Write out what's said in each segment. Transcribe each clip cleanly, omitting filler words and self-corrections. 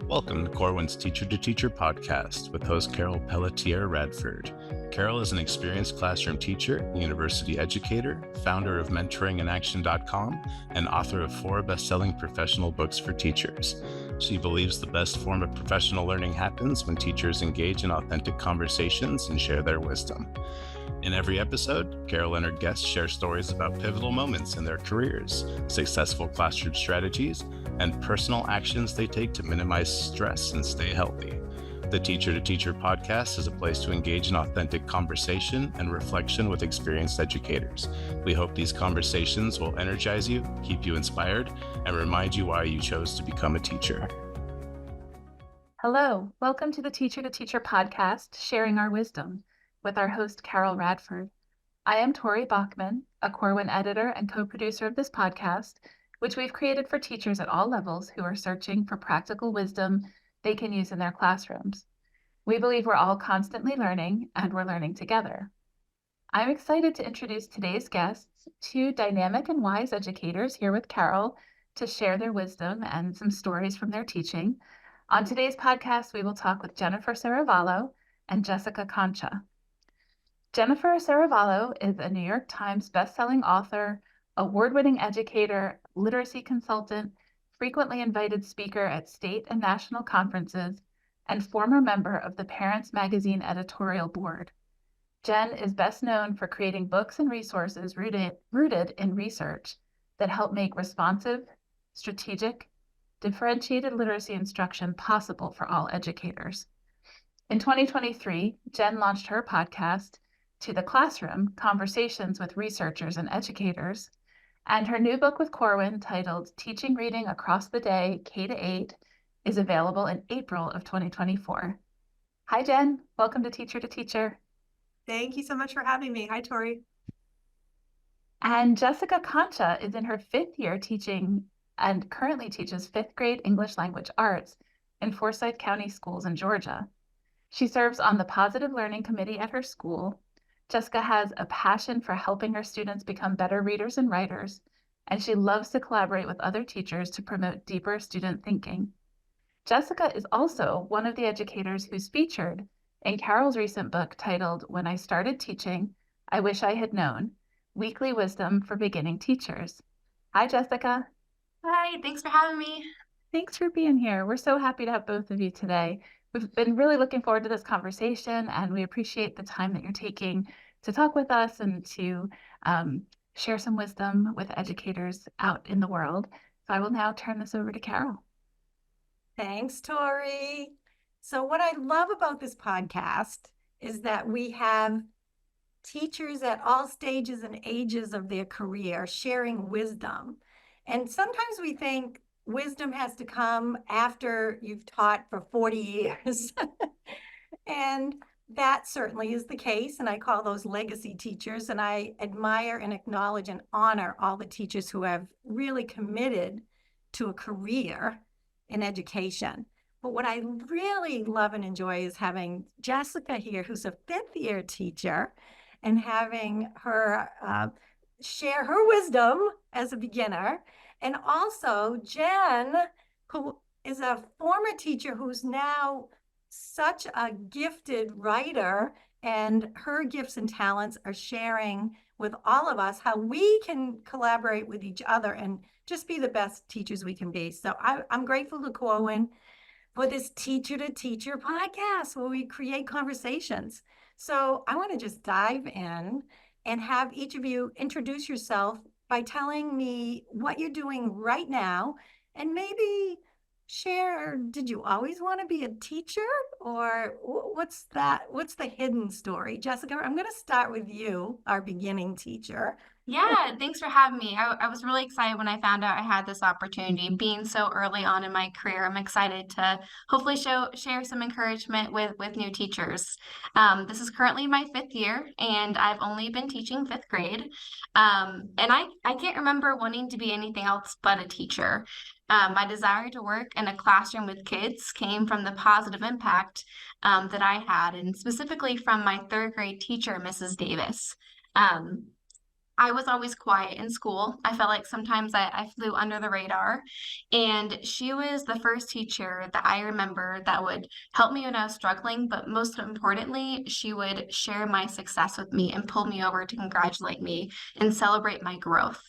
Welcome to Corwin's Teacher to Teacher podcast with host Carol Pelletier Radford. Carol is an experienced classroom teacher, university educator, founder of mentoringinaction.com, and author of 4 best-selling professional books for teachers. She believes the best form of professional learning happens when teachers engage in authentic conversations and share their wisdom. In every episode, Carol and her guests share stories about pivotal moments in their careers, successful classroom strategies, and personal actions they take to minimize stress and stay healthy. The Teacher to Teacher podcast is a place to engage in authentic conversation and reflection with experienced educators. We hope these conversations will energize you, keep you inspired, and remind you why you chose to become a teacher. Hello, welcome to the Teacher to Teacher podcast, Sharing Our Wisdom, with our host, Carol Radford. I am Tori Bachman, a Corwin editor and co-producer of this podcast, which we've created for teachers at all levels who are searching for practical wisdom they can use in their classrooms. We believe we're all constantly learning, and we're learning together. I'm excited to introduce today's guests, 2 dynamic and wise educators here with Carol to share their wisdom and some stories from their teaching. On today's podcast, we will talk with Jennifer Serravallo and Jessica Concha. Jennifer Serravallo is a New York Times bestselling author, award-winning educator, literacy consultant, frequently invited speaker at state and national conferences, and former member of the Parents Magazine editorial board. Jen is best known for creating books and resources rooted in research that help make responsive, strategic, differentiated literacy instruction possible for all educators. In 2023, Jen launched her podcast, To the Classroom, Conversations with Researchers and Educators, and her new book with Corwin titled Teaching Reading Across the Day, K-8, is available in April of 2024. Hi, Jen. Welcome to Teacher to Teacher. Thank you so much for having me. Hi, Tori. And Jessica Concha is in her 5th year teaching and currently teaches 5th grade English language arts in Forsyth County Schools in Georgia. She serves on the Positive Learning Committee at her school. Jessica has a passion for helping her students become better readers and writers, and she loves to collaborate with other teachers to promote deeper student thinking. Jessica is also one of the educators who's featured in Carol's recent book titled When I Started Teaching, I Wish I Had Known, Weekly Wisdom for Beginning Teachers. Hi, Jessica. Hi, thanks for having me. Thanks for being here. We're so happy to have both of you today. We've been really looking forward to this conversation, and we appreciate the time that you're taking to talk with us and to share some wisdom with educators out in the world. So I will now turn this over to Carol. Thanks, Tori. So what I love about this podcast is that we have teachers at all stages and ages of their career sharing wisdom. And sometimes we think wisdom has to come after you've taught for 40 years. And that certainly is the case. And I call those legacy teachers. And I admire and acknowledge and honor all the teachers who have really committed to a career in education. But what I really love and enjoy is having Jessica here, who's a 5th year teacher, and having her share her wisdom as a beginner. And also Jen, who is a former teacher who's now such a gifted writer, and her gifts and talents are sharing with all of us how we can collaborate with each other and just be the best teachers we can be. So I'm grateful to Corwin for this Teacher to Teacher podcast where we create conversations. So I want to just dive in and have each of you introduce yourself by telling me what you're doing right now, and maybe share, did you always want to be a teacher, or what's the hidden story? Jessica, I'm going to start with you, our beginning teacher. Yeah, thanks for having me. I was really excited when I found out I had this opportunity. Being so early on in my career, I'm excited to hopefully share some encouragement with new teachers. This is currently my 5th year, and I've only been teaching 5th grade. And I can't remember wanting to be anything else but a teacher. My desire to work in a classroom with kids came from the positive impact that I had, and specifically from my 3rd grade teacher, Mrs. Davis. I was always quiet in school. I felt like sometimes I flew under the radar. And she was the first teacher that I remember that would help me when I was struggling. But most importantly, she would share my success with me and pull me over to congratulate me and celebrate my growth.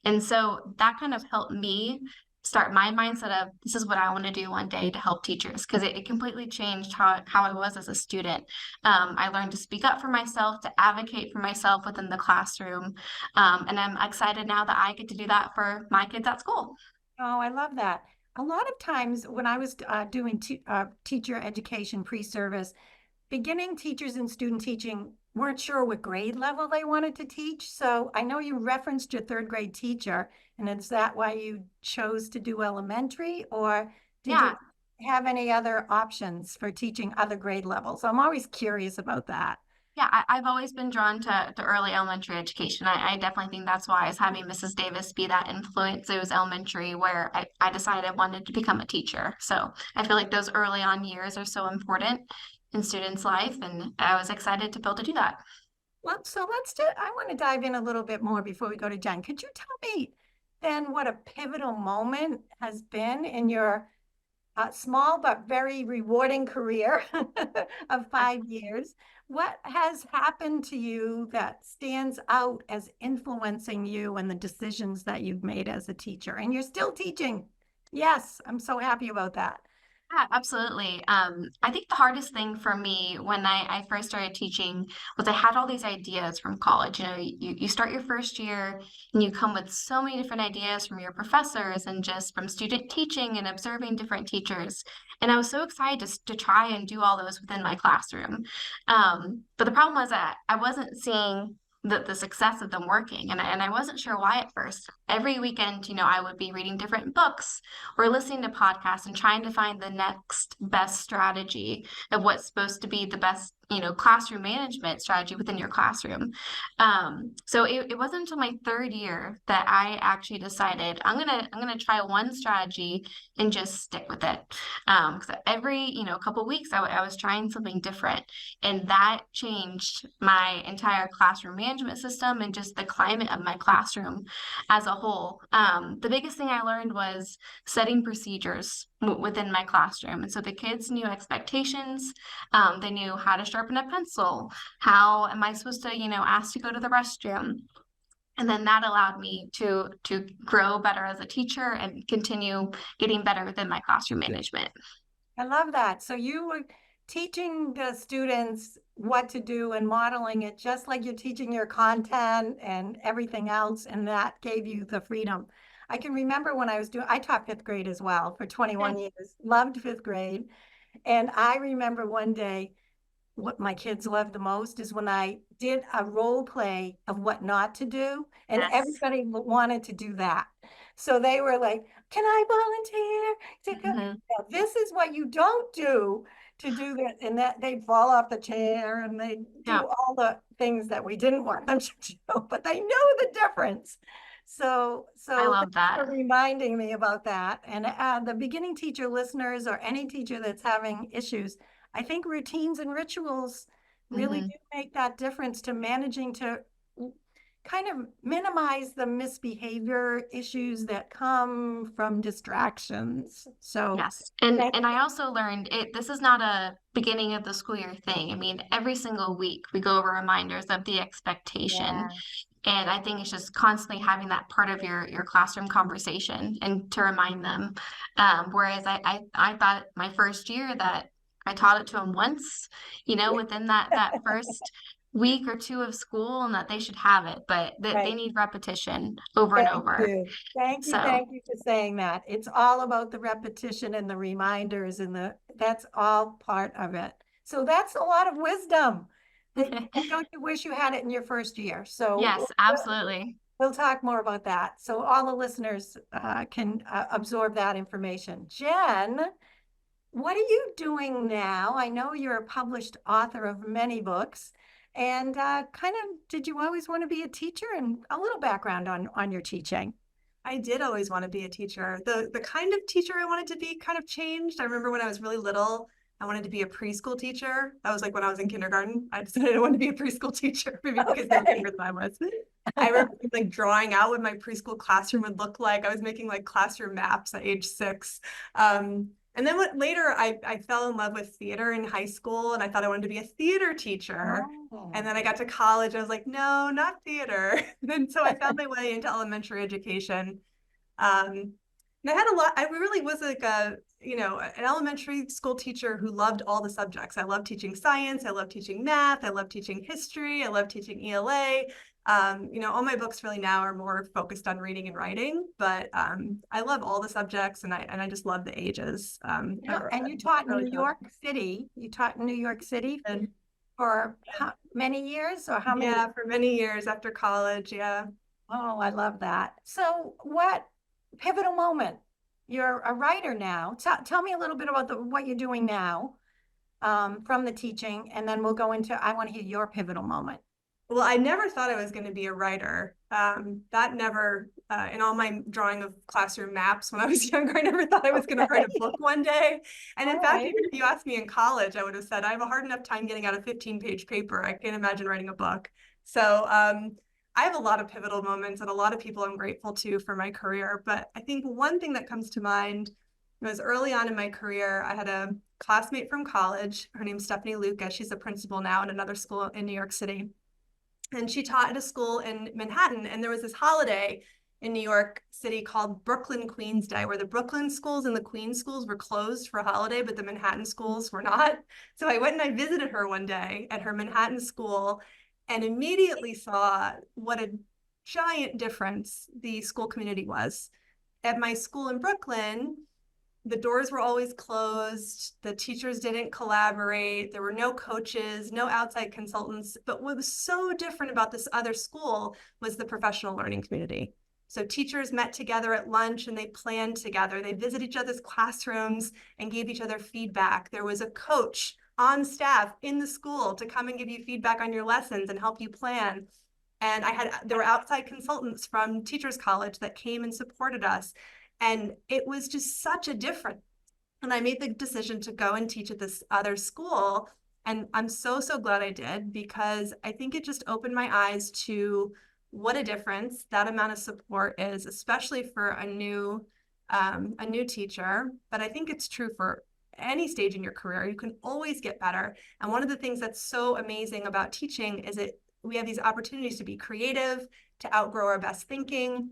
And so that kind of helped me start my mindset of this is what I want to do one day to help teachers because it completely changed how I was as a student. I learned to speak up for myself, to advocate for myself within the classroom. And I'm excited now that I get to do that for my kids at school. Oh, I love that. A lot of times when I was doing teacher education pre-service, beginning teachers in student teaching weren't sure what grade level they wanted to teach. So I know you referenced your third grade teacher, and is that why you chose to do elementary, or did Yeah. you have any other options for teaching other grade levels? I'm always curious about that. Yeah, I've always been drawn to early elementary education. I definitely think that's why I was having Mrs. Davis be that influence. It was elementary where I decided I wanted to become a teacher. So I feel like those early on years are so important in students' life, and I was excited to be able to do that. Well, so I want to dive in a little bit more before we go to Jen. Could you tell me then what a pivotal moment has been in your small but very rewarding career of 5 years? What has happened to you that stands out as influencing you and the decisions that you've made as a teacher? And you're still teaching. Yes, I'm so happy about that. Yeah, absolutely. I think the hardest thing for me when I first started teaching was I had all these ideas from college. You know, you start your first year and you come with so many different ideas from your professors and just from student teaching and observing different teachers. And I was so excited to try and do all those within my classroom. But the problem was that I wasn't seeing the success of them working. And I wasn't sure why at first. Every weekend, you know, I would be reading different books or listening to podcasts and trying to find the next best strategy of what's supposed to be the best, you know, classroom management strategy within your classroom. So it wasn't until my third year that I actually decided I'm gonna try one strategy and just stick with it. Because every, you know, couple of weeks I was trying something different, and that changed my entire classroom management system and just the climate of my classroom as a whole. The biggest thing I learned was setting procedures within my classroom. And so the kids knew expectations. They knew how to sharpen a pencil. How am I supposed to, you know, ask to go to the restroom? And then that allowed me to grow better as a teacher and continue getting better within my classroom management. I love that. So you were teaching the students what to do and modeling it just like you're teaching your content and everything else, and that gave you the freedom. I can remember when I taught fifth grade as well for 21 years, loved fifth grade. And I remember one day, what my kids loved the most is when I did a role play of what not to do, and Yes. everybody wanted to do that. So they were like, "Can I volunteer to go?" Now, this is what you don't do to do that, and that they'd fall off the chair and they do all the things that we didn't want them to do, but they know the difference. So I love thanks that. for reminding me about that. And the beginning teacher listeners or any teacher that's having issues, I think routines and rituals really do make that difference to managing to kind of minimize the misbehavior issues that come from distractions. So yes. And I also learned this is not a beginning of the school year thing. I mean, every single week we go over reminders of the expectation. Yeah. And I think it's just constantly having that part of your classroom conversation and to remind them. Whereas I thought my first year that I taught it to them once, you know, within that first week or two of school, and that they should have it, but they need repetition over and over. Thank you for saying that. It's all about the repetition and the reminders, and that's all part of it. So that's a lot of wisdom. Don't you wish you had it in your first year? So yes, absolutely. We'll talk more about that. So all the listeners can absorb that information. Jen, what are you doing now? I know you're a published author of many books. And did you always want to be a teacher? And a little background on your teaching. I did always want to be a teacher. The kind of teacher I wanted to be kind of changed. I remember when I was really little, I wanted to be a preschool teacher. That was like when I was in kindergarten. I decided I wanted to be a preschool teacher, maybe because they were younger than I was. I remember like drawing out what my preschool classroom would look like. I was making like classroom maps at age 6. And then later I fell in love with theater in high school, and I thought I wanted to be a theater teacher. Oh. And then I got to college. I was like, no, not theater. And so I found my way into elementary education. And I had I really was like an elementary school teacher who loved all the subjects. I loved teaching science. I loved teaching math. I loved teaching history. I loved teaching ELA. All my books really now are more focused on reading and writing, but I love all the subjects, and I just love the ages. And you taught in New York City. You taught in New York City for how many years, or how many? Yeah, for many years after college. Yeah. Oh, I love that. So what pivotal moment? You're a writer now. Tell me a little bit about what you're doing now from the teaching, and then we'll go into, I want to hear your pivotal moment. Well, I never thought I was going to be a writer. That never, in all my drawing of classroom maps when I was younger, I never thought I was going to write a book one day. And in fact, even if you asked me in college, I would have said, I have a hard enough time getting out a 15-page paper. I can't imagine writing a book. So I have a lot of pivotal moments and a lot of people I'm grateful to for my career. But I think one thing that comes to mind was early on in my career, I had a classmate from college. Her name's Stephanie Lucas. She's a principal now in another school in New York City. And she taught at a school in Manhattan. And there was this holiday in New York City called Brooklyn Queens Day, where the Brooklyn schools and the Queens schools were closed for a holiday, but the Manhattan schools were not. So I went and I visited her one day at her Manhattan school and immediately saw what a giant difference the school community was. At my school in Brooklyn, the doors were always closed. The teachers didn't collaborate. There were no coaches, no outside consultants. But what was so different about this other school was the professional learning community. So teachers met together at lunch and they planned together. They visited each other's classrooms and gave each other feedback. There was a coach on staff in the school to come and give you feedback on your lessons and help you plan. And there were outside consultants from Teachers College that came and supported us. And it was just such a difference. And I made the decision to go and teach at this other school. And I'm so, so glad I did, because I think it just opened my eyes to what a difference that amount of support is, especially for a new teacher. But I think it's true for any stage in your career. You can always get better. And one of the things that's so amazing about teaching is we have these opportunities to be creative, to outgrow our best thinking,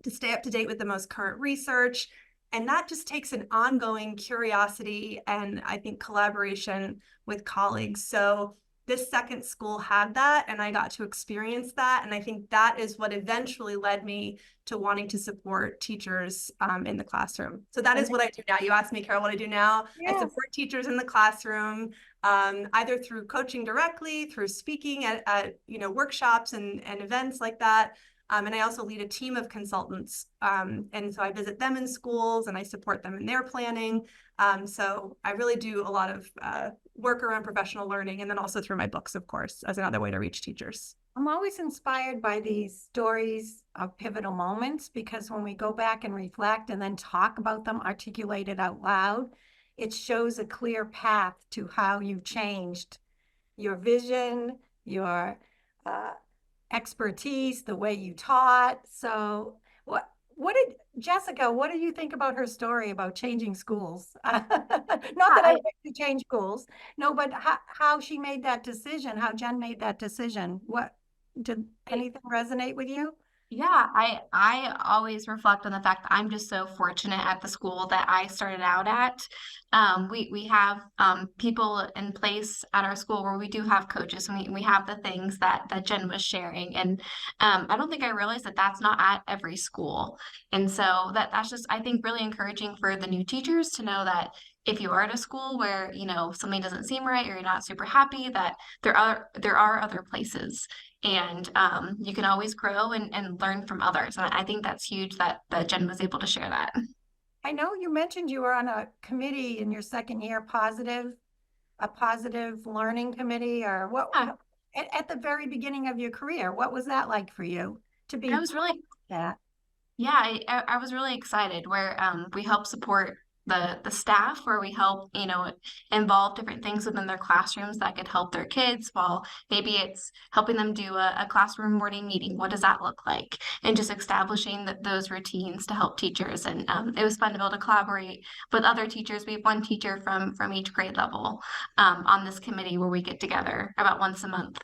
to stay up to date with the most current research. And that just takes an ongoing curiosity and I think collaboration with colleagues. So this second school had that, and I got to experience that. And I think that is what eventually led me to wanting to support teachers in the classroom. So that is what I do now. You asked me, Carol, what I do now. Yes. I support teachers in the classroom, either through coaching directly, through speaking at workshops and events like that. And I also lead a team of consultants. And so I visit them in schools and I support them in their planning. So I really do a lot of work around professional learning, and then also through my books, of course, as another way to reach teachers. I'm always inspired by these stories of pivotal moments, because when we go back and reflect and then talk about them, articulate it out loud, it shows a clear path to how you changed your vision, your expertise, the way you taught. So Jessica, what do you think about her story about changing schools? Not that I like to change schools. No, but how she made that decision, how Jen made that decision. Did anything resonate with you? Yeah, I always reflect on the fact that I'm just so fortunate at the school that I started out at. We have people in place at our school where we do have coaches, and we have the things that Jen was sharing. And I don't think I realized that that's not at every school. And so that's just, I think, really encouraging for the new teachers to know that if you are at a school where, something doesn't seem right or you're not super happy, that there are other places. And you can always grow and learn from others. And I think that's huge that Jen was able to share that. I know you mentioned you were on a committee in your second year, a positive learning committee, or what? At the very beginning of your career, what was that like for you to be? I was really, that. Yeah, I was really excited where we help support the staff, where we help, involve different things within their classrooms that could help their kids. While maybe it's helping them do a classroom morning meeting. What does that look like? And just establishing those routines to help teachers. And it was fun to be able to collaborate with other teachers. We have one teacher from each grade level on this committee, where we get together about once a month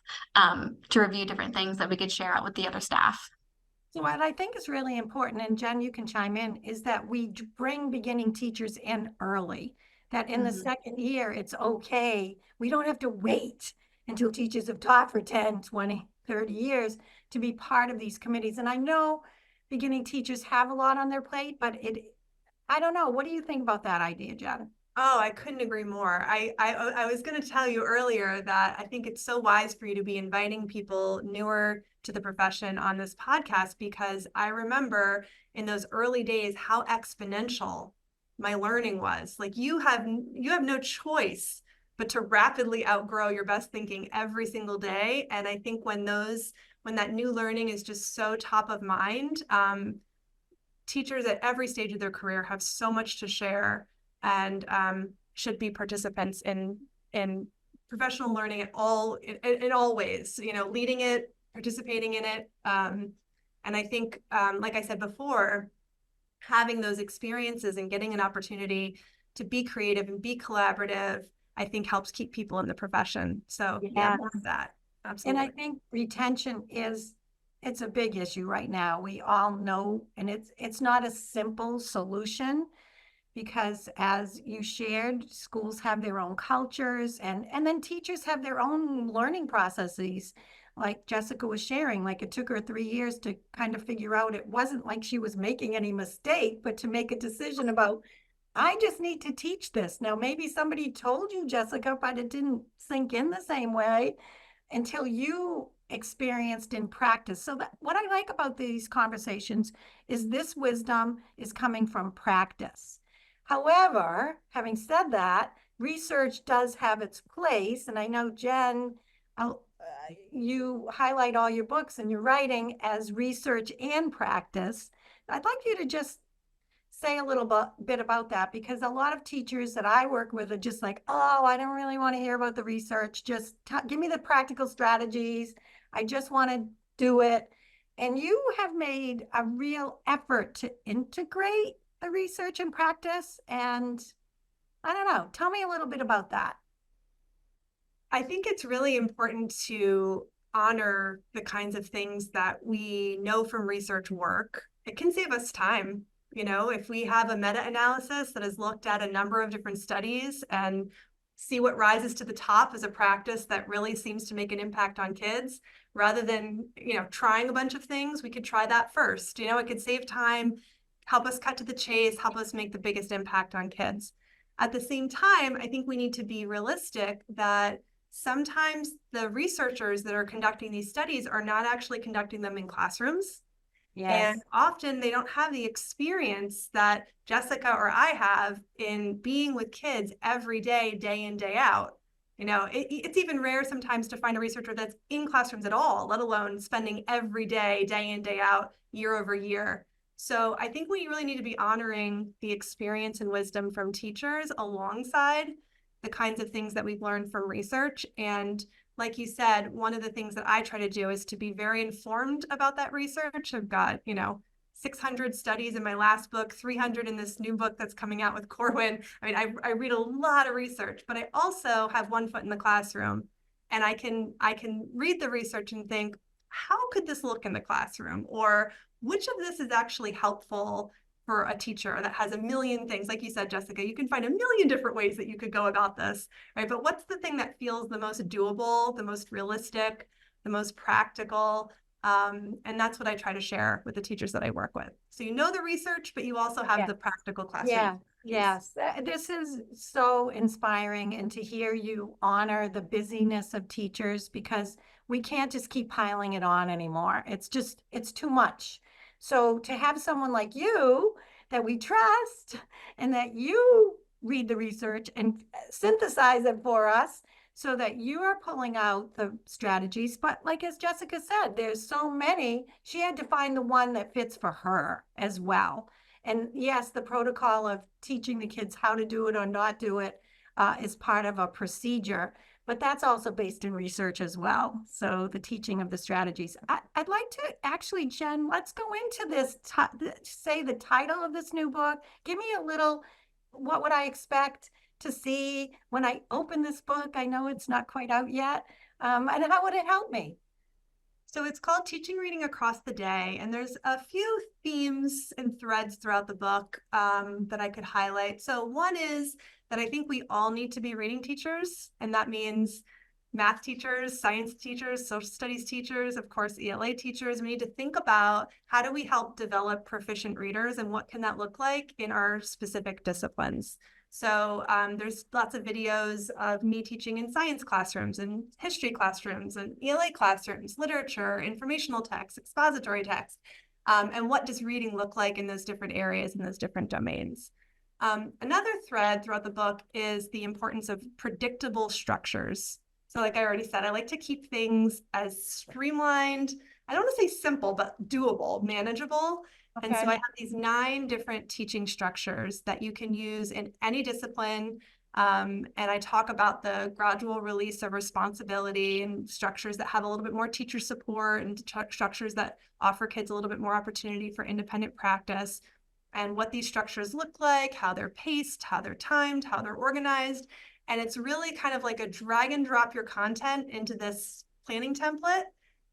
to review different things that we could share out with the other staff. So what I think is really important, and Jen, you can chime in, is that we bring beginning teachers in early, that in the second year, it's okay. We don't have to wait until teachers have taught for 10, 20, 30 years to be part of these committees. And I know beginning teachers have a lot on their plate, but I don't know. What do you think about that idea, Jen? Oh, I couldn't agree more. I was going to tell you earlier that I think it's so wise for you to be inviting people newer to the profession on this podcast, because I remember in those early days how exponential my learning was. Like you have no choice but to rapidly outgrow your best thinking every single day. And I think when that new learning is just so top of mind, teachers at every stage of their career have so much to share, and should be participants in professional learning in all ways, leading it, participating in it. And I think, like I said before, having those experiences and getting an opportunity to be creative and be collaborative, I think helps keep people in the profession. So yeah, more of that. Absolutely. And I think retention it's a big issue right now. We all know, and it's not a simple solution, because as you shared, schools have their own cultures, and then teachers have their own learning processes. Like Jessica was sharing, like it took her 3 years to kind of figure out, it wasn't like she was making any mistake, but to make a decision about, I just need to teach this. Now, maybe somebody told you, Jessica, but it didn't sink in the same way until you experienced in practice. So what I like about these conversations is this wisdom is coming from practice. However, having said that, research does have its place. And I know, Jen, you highlight all your books and your writing as research and practice. I'd like you to just say a little bit about that, because a lot of teachers that I work with are just like, oh, I don't really want to hear about the research. Just give me the practical strategies. I just want to do it. And you have made a real effort to integrate the research and practice. And I don't know, tell me a little bit about that. I think it's really important to honor the kinds of things that we know from research work. It can save us time. If we have a meta-analysis that has looked at a number of different studies and see what rises to the top as a practice that really seems to make an impact on kids, rather than, trying a bunch of things, we could try that first. It could save time, help us cut to the chase, help us make the biggest impact on kids. At the same time, I think we need to be realistic that sometimes the researchers that are conducting these studies are not actually conducting them in classrooms. Yes. And often they don't have the experience that Jessica or I have in being with kids every day, day in, day out. It's even rare sometimes to find a researcher that's in classrooms at all, let alone spending every day, day in, day out, year over year. So I think we really need to be honoring the experience and wisdom from teachers alongside the kinds of things that we've learned from research. And like you said, one of the things that I try to do is to be very informed about that research. I've got, 600 studies in my last book, 300 in this new book that's coming out with Corwin. I mean, I read a lot of research, but I also have one foot in the classroom, and I can read the research and think, how could this look in the classroom? Or which of this is actually helpful for a teacher that has a million things? Like you said, Jessica, you can find a million different ways that you could go about this, right? But what's the thing that feels the most doable, the most realistic, the most practical? And that's what I try to share with the teachers that I work with. So the research, but you also have the practical classroom. Yeah, yes. This is so inspiring, and to hear you honor the busyness of teachers, because we can't just keep piling it on anymore. It's too much. So to have someone like you that we trust, and that you read the research and synthesize it for us so that you are pulling out the strategies. But like, as Jessica said, there's so many, she had to find the one that fits for her as well. And yes, the protocol of teaching the kids how to do it or not do it is part of a procedure, but that's also based in research as well. So the teaching of the strategies. I'd like to actually, Jen, let's go into this, say the title of this new book. Give me a little, what would I expect to see when I open this book? I know it's not quite out yet. And how would it help me? So it's called Teaching Reading Across the Day, and there's a few themes and threads throughout the book that I could highlight. So one is that I think we all need to be reading teachers, and that means math teachers, science teachers, social studies teachers, of course, ELA teachers. We need to think about how do we help develop proficient readers and what can that look like in our specific disciplines. So there's lots of videos of me teaching in science classrooms and history classrooms and ELA classrooms, literature, informational text, expository text, and what does reading look like in those different areas, in those different domains. Another thread throughout the book is the importance of predictable structures. So like I already said, I like to keep things as streamlined. I don't want to say simple, but doable, manageable. Okay. And so I have these 9 different teaching structures that you can use in any discipline. And I talk about the gradual release of responsibility and structures that have a little bit more teacher support and structures that offer kids a little bit more opportunity for independent practice, and what these structures look like, how they're paced, how they're timed, how they're organized. And it's really kind of like a drag and drop your content into this planning template.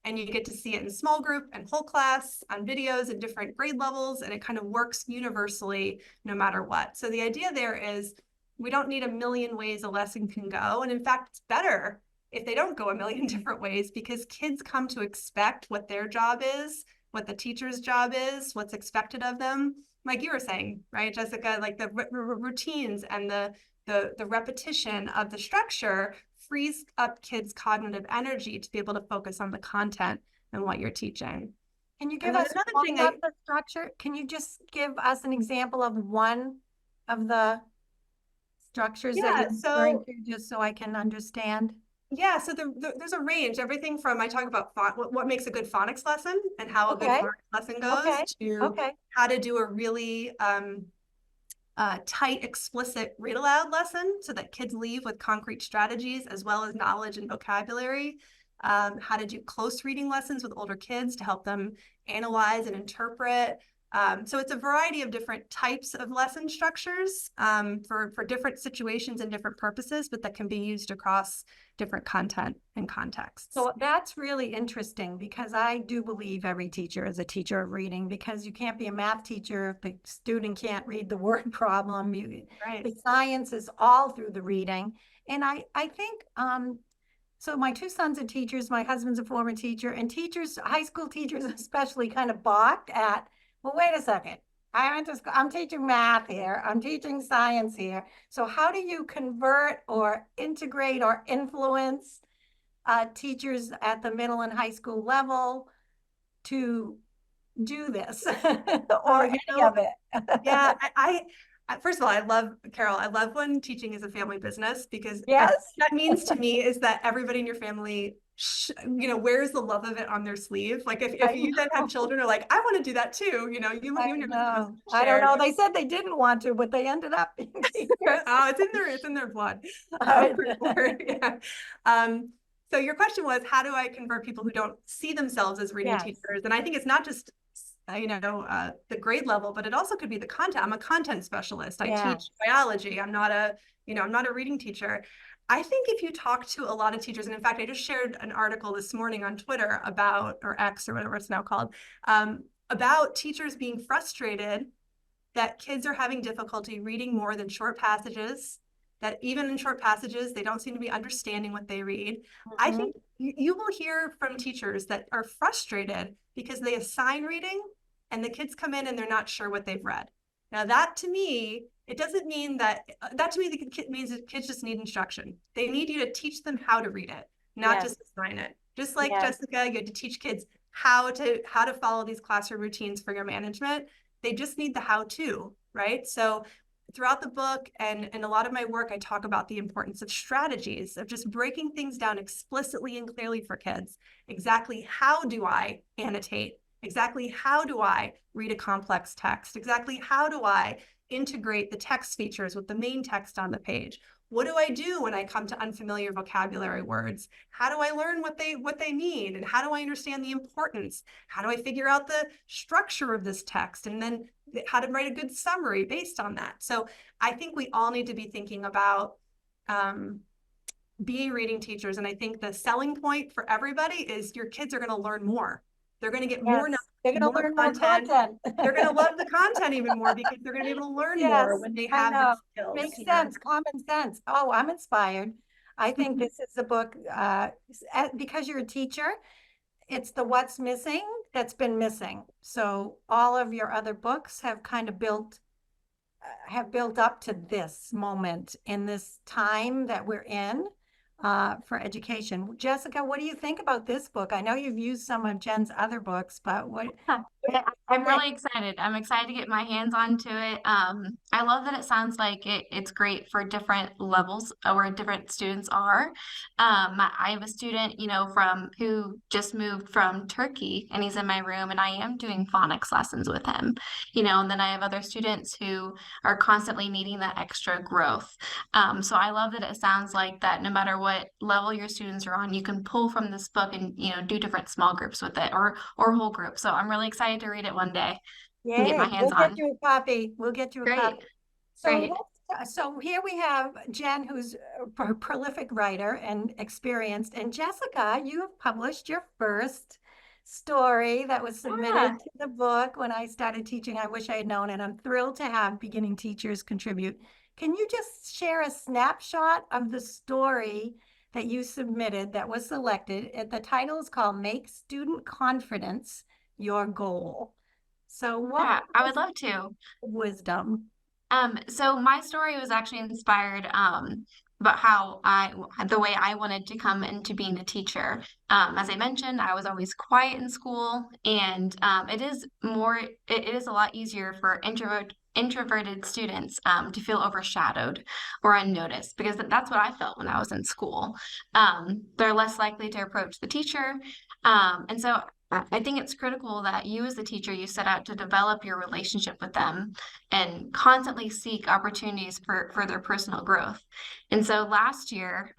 And you get to see it in small group and whole class on videos at different grade levels. And it kind of works universally no matter what. So the idea there is we don't need a million ways a lesson can go. And in fact, it's better if they don't go a million different ways, because kids come to expect what their job is, what the teacher's job is, what's expected of them. Like you were saying, right, Jessica, like the routines and the repetition of the structure frees up kids' cognitive energy to be able to focus on the content and what you're teaching. Can you give us another thing of the structure? Can you just give us an example of one of the structures that you're referring to, just so I can understand? Yeah, so there's a range, everything from I talk about what makes a good phonics lesson and how a good phonics lesson goes to how to do a really tight, explicit read aloud lesson so that kids leave with concrete strategies as well as knowledge and vocabulary. How to do close reading lessons with older kids to help them analyze and interpret. So it's a variety of different types of lesson structures for different situations and different purposes, but that can be used across different content and contexts. So that's really interesting, because I do believe every teacher is a teacher of reading, because you can't be a math teacher if the student can't read the word problem. The science is all through the reading. And I think, so my 2 sons are teachers, my husband's a former teacher, and teachers, high school teachers especially, kind of balked at, well, wait a second. I'm teaching math here. I'm teaching science here. So how do you convert or integrate or influence teachers at the middle and high school level to do this or any of it? Yeah, I first of all, I love, Carol, I love when teaching is a family business, because that means to me is that everybody in your family wears the love of it on their sleeve. Like if you then have children who are like, I want to do that too, you and your husband I don't know. They said they didn't want to, but they ended up being oh, it's in their blood. Yeah. So your question was, how do I convert people who don't see themselves as reading teachers? And I think it's not just the grade level, but it also could be the content. I'm a content specialist. I teach biology. I'm not a reading teacher. I think if you talk to a lot of teachers, and in fact, I just shared an article this morning on Twitter about, or X or whatever it's now called, about teachers being frustrated that kids are having difficulty reading more than short passages, that even in short passages, they don't seem to be understanding what they read. I think you will hear from teachers that are frustrated because they assign reading and the kids come in and they're not sure what they've read. Now that to me, it doesn't mean that to me means that kids just need instruction. They need you to teach them how to read it, not just assign it. Just like Jessica, you had to teach kids how to follow these classroom routines for your management. They just need the how-to, right? So throughout the book and a lot of my work, I talk about the importance of strategies, of just breaking things down explicitly and clearly for kids. Exactly how do I annotate Exactly how do I read a complex text? Exactly how do I integrate the text features with the main text on the page? What do I do when I come to unfamiliar vocabulary words? How do I learn what they mean? And how do I understand the importance? How do I figure out the structure of this text? And then how to write a good summary based on that. So I think we all need to be thinking about being reading teachers. And I think the selling point for everybody is your kids are going to learn more. They're going to get more They're going to learn more content. They're going to love the content even more because they're going to be able to learn more when they have the skills. Makes sense. Common sense. Oh, I'm inspired. I think this is a book, because you're a teacher, it's the what's missing that's been missing. So all of your other books have kind of built up to this moment in this time that we're in for education. Jessica, what do you think about this book? I know you've used some of Jen's other books, but I'm really excited. I'm excited to get my hands onto it. I love that it sounds like it's great for different levels where different students are. I have a student, who just moved from Turkey, and he's in my room, and I am doing phonics lessons with him, and then I have other students who are constantly needing that extra growth. So I love that it sounds like that no matter what level your students are on, you can pull from this book and, do different small groups with it or whole groups. So I'm really excited to read it one day and get my hands on. We'll get you a copy. We'll get you a copy. Great. So here we have Jen, who's a prolific writer and experienced, and Jessica, you have published your first story that was submitted to the book when I started teaching. I wish I had known, and I'm thrilled to have beginning teachers contribute. Can you just share a snapshot of the story that you submitted that was selected? The title is called Make Student Confidence Your Goal. So I would love to. Wisdom. So my story was actually inspired about the way I wanted to come into being a teacher. As I mentioned, I was always quiet in school, and it is a lot easier for introverted students to feel overshadowed or unnoticed, because that's what I felt when I was in school. They're less likely to approach the teacher. And so I think it's critical that you as the teacher, you set out to develop your relationship with them and constantly seek opportunities for their personal growth. And so last year,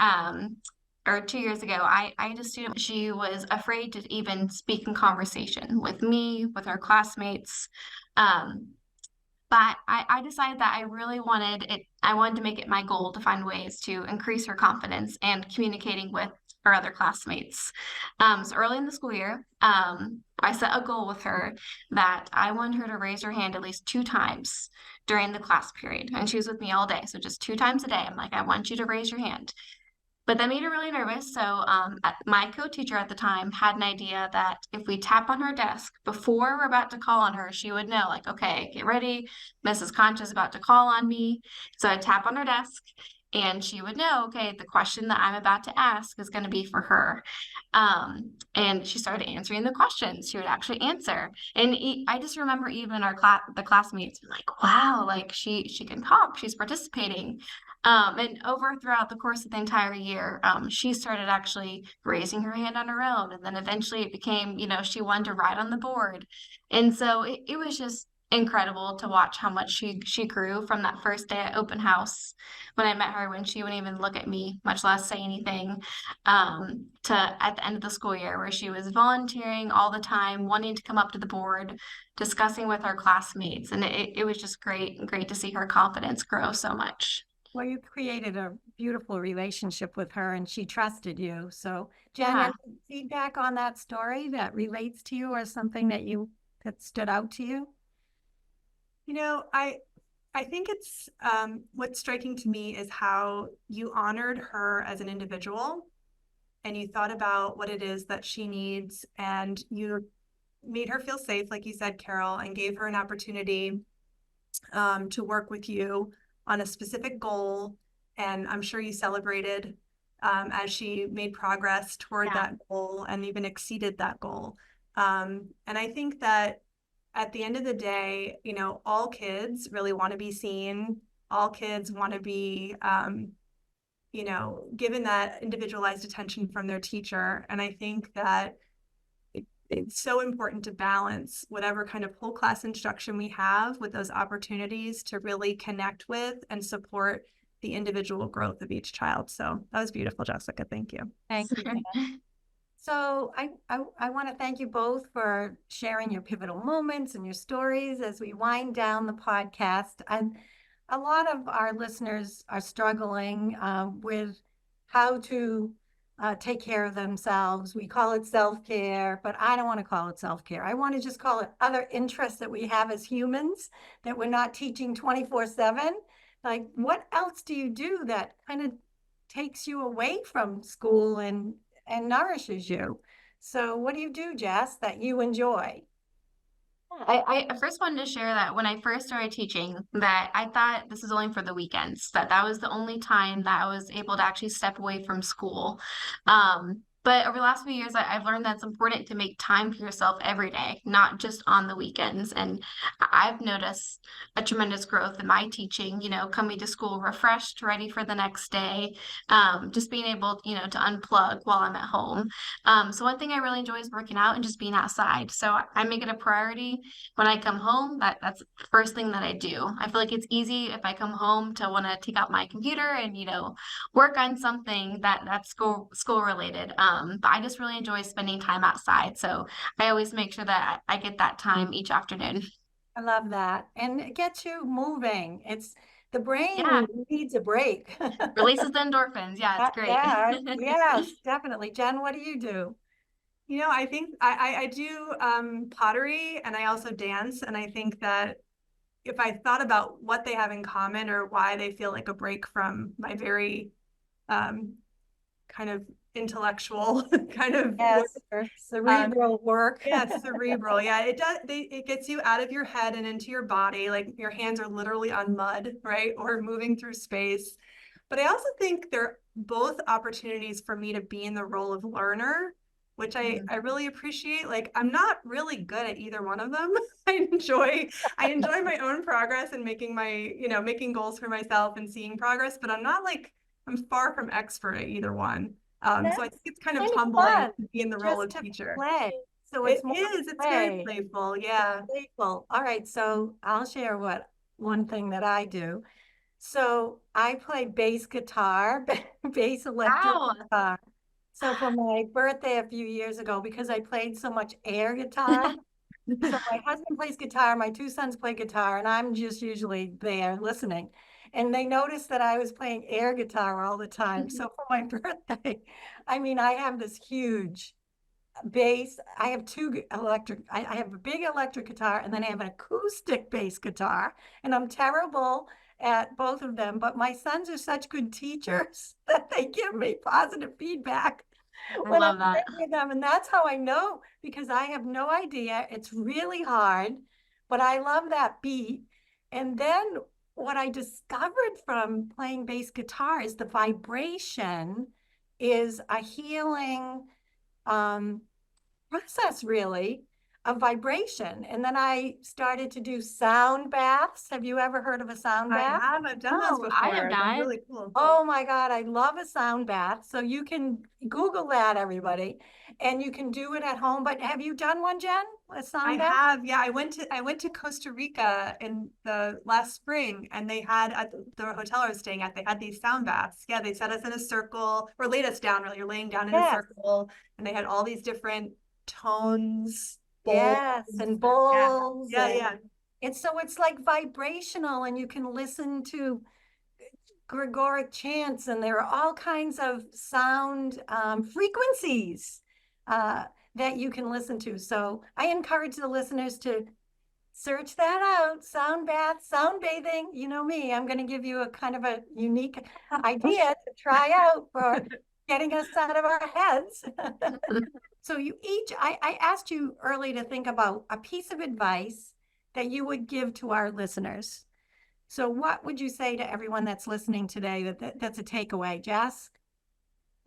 or 2 years ago, I had a student, she was afraid to even speak in conversation with me, with our classmates. But I decided that I really I wanted to make it my goal to find ways to increase her confidence and communicating with her other classmates. So early in the school year, I set a goal with her that I wanted her to raise her hand at least 2 times during the class period. And she was with me all day. So just 2 times a day. I'm like, I want you to raise your hand. But that made her really nervous. So my co-teacher at the time had an idea that if we tap on her desk before we're about to call on her, she would know, like, okay, get ready. Mrs. Concha is about to call on me. So I'd tap on her desk, and she would know, okay, the question that I'm about to ask is going to be for her. And she started answering the questions. She would actually answer. And I just remember even the classmates were like, wow, like she can talk, she's participating. And throughout the course of the entire year, she started actually raising her hand on her own. And then eventually it became, she wanted to write on the board. And so it was just incredible to watch how much she grew from that first day at open house when I met her, when she wouldn't even look at me, much less say anything, to at the end of the school year, where she was volunteering all the time, wanting to come up to the board, discussing with our classmates. And it was just great to see her confidence grow so much. Well, you created a beautiful relationship with her, and she trusted you. So, Jen, any feedback on that story that relates to you, or something that stood out to you? I think it's what's striking to me is how you honored her as an individual, and you thought about what it is that she needs, and you made her feel safe, like you said, Carol, and gave her an opportunity to work with you on a specific goal. And I'm sure you celebrated as she made progress toward that goal and even exceeded that goal. And I think that at the end of the day, all kids really want to be seen. All kids want to be, given that individualized attention from their teacher. And I think that it's so important to balance whatever kind of whole class instruction we have with those opportunities to really connect with and support the individual growth of each child. So that was beautiful, Jessica. Thank you. Thank you, Jen. So I want to thank you both for sharing your pivotal moments and your stories as we wind down the podcast. And a lot of our listeners are struggling with how to take care of themselves. We call it self-care, but I don't want to call it self-care. I want to just call it other interests that we have as humans that we're not teaching 24/7. Like, what else do you do that kind of takes you away from school and nourishes you? So what do you do, Jess, that you enjoy? I first wanted to share that when I first started teaching, that I thought this was only for the weekends, that was the only time that I was able to actually step away from school. But over the last few years, I've learned that it's important to make time for yourself every day, not just on the weekends. And I've noticed a tremendous growth in my teaching, coming to school refreshed, ready for the next day, just being able, to unplug while I'm at home. So one thing I really enjoy is working out and just being outside. So I make it a priority when I come home. That's the first thing that I do. I feel like it's easy if I come home to want to take out my computer and, work on something that's school related. But I just really enjoy spending time outside. So I always make sure that I get that time each afternoon. I love that. And it gets you moving. It's the brain Yeah. needs a break. Releases the endorphins. Yeah, it's great. Yeah, yes, definitely. Jen, what do you do? I think I do pottery, and I also dance. And I think that if I thought about what they have in common or why they feel like a break from my very kind of intellectual kind of cerebral work. Yeah, cerebral. Yeah, it does. It gets you out of your head and into your body. Like, your hands are literally on mud, right? Or moving through space. But I also think they're both opportunities for me to be in the role of learner, which I really appreciate. Like, I'm not really good at either one of them. I enjoy my own progress and making making goals for myself and seeing progress, but I'm far from expert at either one. So I think it's kind of humbling to be in the role of teacher. Play. So it's very playful. Yeah. Playful. All right. So I'll share one thing that I do. So I play bass guitar, bass electric guitar. So for my birthday a few years ago, because I played so much air guitar, so my husband plays guitar, my two sons play guitar, and I'm just usually there listening. And they noticed that I was playing air guitar all the time. So for my birthday, I have this huge bass. I have I have a big electric guitar, and then I have an acoustic bass guitar. And I'm terrible at both of them, but my sons are such good teachers that they give me positive feedback when I'm playing with them. And that's how I know, because I have no idea. It's really hard, but I love that beat. And then what I discovered from playing bass guitar is the vibration is a healing process, really, of vibration. And then I started to do sound baths. Have you ever heard of a sound bath? I have. I've done those before. I have not. Really cool. Oh my God, I love a sound bath. So you can Google that, everybody, and you can do it at home. But have you done one, Jen? A sound bath? I have. Yeah, I went to Costa Rica in the last spring, and they had, at the hotel I was staying at, they had these sound baths. Yeah, they set us in a circle, or laid us down. Really, you're laying down in a circle, and they had all these different tones. And bowls. Yeah. And so it's like vibrational, and you can listen to Gregoric chants, and there are all kinds of sound frequencies that you can listen to. So I encourage the listeners to search that out. Sound bath, sound bathing. You know me, I'm going to give you a kind of a unique idea to try out for getting us out of our heads. So I asked you early to think about a piece of advice that you would give to our listeners. So what would you say to everyone that's listening today that's a takeaway, Jess?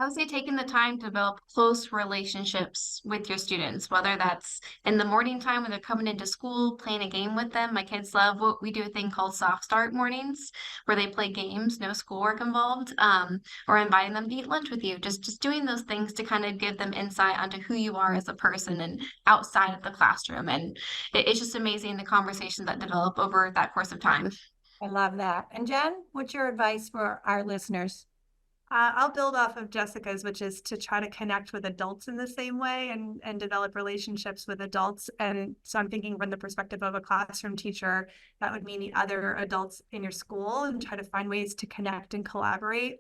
I would say taking the time to develop close relationships with your students, whether that's in the morning time when they're coming into school, playing a game with them. My kids love what we do a thing called soft start mornings, where they play games, no schoolwork involved, or inviting them to eat lunch with you. Just doing those things to kind of give them insight onto who you are as a person and outside of the classroom. And it's just amazing the conversations that develop over that course of time. I love that. And Jen, what's your advice for our listeners? I'll build off of Jessica's, which is to try to connect with adults in the same way and develop relationships with adults. And so I'm thinking from the perspective of a classroom teacher, that would mean other adults in your school and try to find ways to connect and collaborate.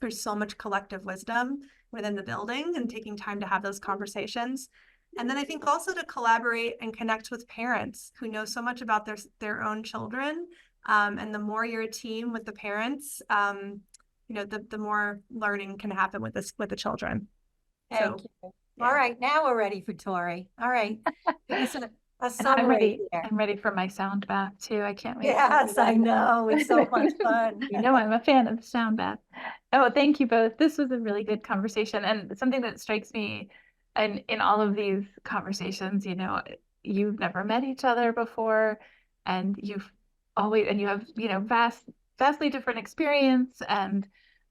There's so much collective wisdom within the building, and taking time to have those conversations. And then I think also to collaborate and connect with parents who know so much about their own children. And the more you're a team with the parents, the more learning can happen with the children. Thank you. Yeah. All right, now we're ready for Tori. All right. I'm ready. I'm ready for my sound bath too. I can't wait. Yes, I know. It's so much fun. I'm a fan of the sound bath. Oh, thank you both. This was a really good conversation, and something that strikes me and in all of these conversations, you've never met each other before, and you have, vastly different experience,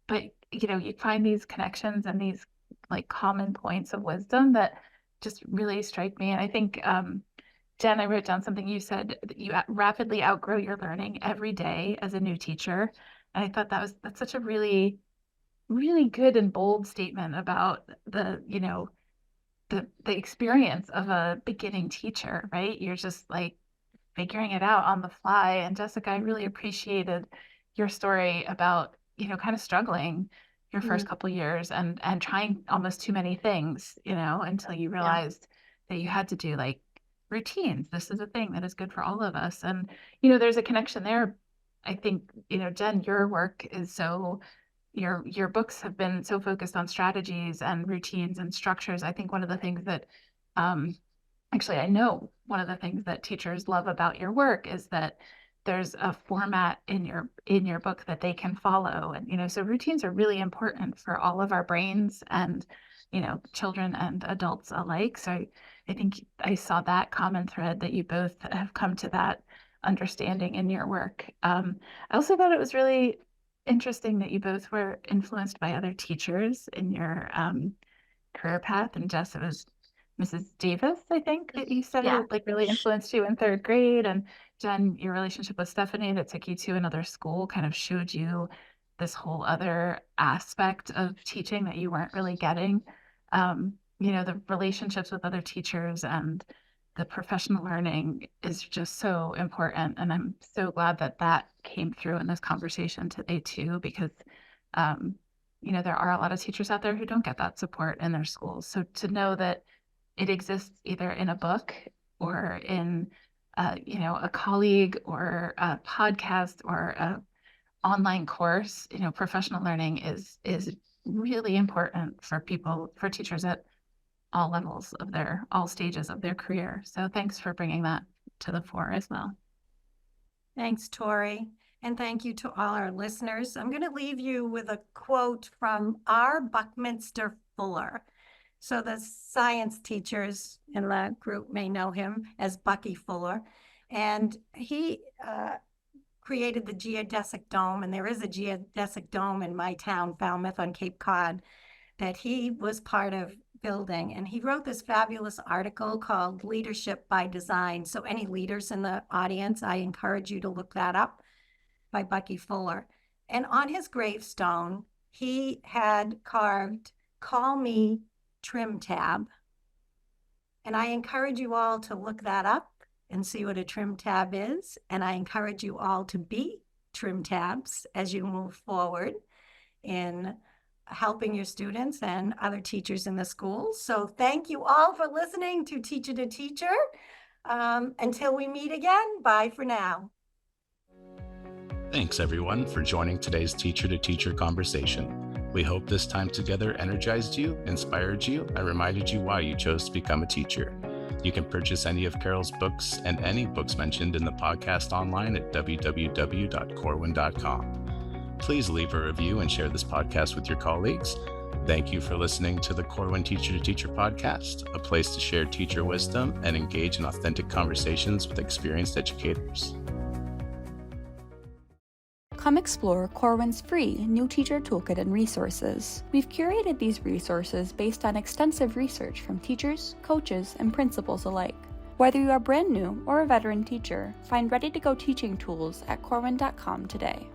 but you find these connections and these like common points of wisdom that just really strike me. And I think, Jen, I wrote down something you said, that you rapidly outgrow your learning every day as a new teacher. And I thought that's such a really, really good and bold statement about the experience of a beginning teacher, right? You're just like figuring it out on the fly. And Jessica, I really appreciated your story about, kind of struggling your first couple years and trying almost too many things, until you realized that you had to do like routines. This is a thing that is good for all of us. And, there's a connection there. I think, Jen, your work is your books have been so focused on strategies and routines and structures. I think one of the things that, actually, I know one of the things that teachers love about your work is that there's a format in your book that they can follow. And, so routines are really important for all of our brains and, children and adults alike. So I think I saw that common thread that you both have come to that understanding in your work. I also thought it was really interesting that you both were influenced by other teachers in your career path. And Jess, it was Mrs. Davis, I think, that you said like really influenced you in third grade. And Jen, your relationship with Stephanie that took you to another school kind of showed you this whole other aspect of teaching that you weren't really getting. The relationships with other teachers and the professional learning is just so important. And I'm so glad that came through in this conversation today too, because, there are a lot of teachers out there who don't get that support in their schools. So to know that it exists either in a book or in, a colleague or a podcast or a online course, professional learning is really important for teachers at all levels of all stages of their career. So thanks for bringing that to the fore as well. Thanks, Tori. And thank you to all our listeners. I'm going to leave you with a quote from R. Buckminster Fuller. So the science teachers in the group may know him as Bucky Fuller. And he created the geodesic dome. And there is a geodesic dome in my town, Falmouth on Cape Cod, that he was part of building. And he wrote this fabulous article called Leadership by Design. So any leaders in the audience, I encourage you to look that up, by Bucky Fuller. And on his gravestone, he had carved, "Call me Trim Tab." And I encourage you all to look that up and see what a trim tab is. And I encourage you all to be trim tabs as you move forward in helping your students and other teachers in the schools. So thank you all for listening to Teacher to Teacher. Until we meet again, bye for now. Thanks everyone for joining today's Teacher to Teacher conversation. We hope this time together energized you, inspired you, and reminded you why you chose to become a teacher. You can purchase any of Carol's books and any books mentioned in the podcast online at www.corwin.com. Please leave a review and share this podcast with your colleagues. Thank you for listening to the Corwin Teacher to Teacher podcast, a place to share teacher wisdom and engage in authentic conversations with experienced educators. Come explore Corwin's free New Teacher Toolkit and resources. We've curated these resources based on extensive research from teachers, coaches, and principals alike. Whether you are brand new or a veteran teacher, find ready-to-go teaching tools at corwin.com today.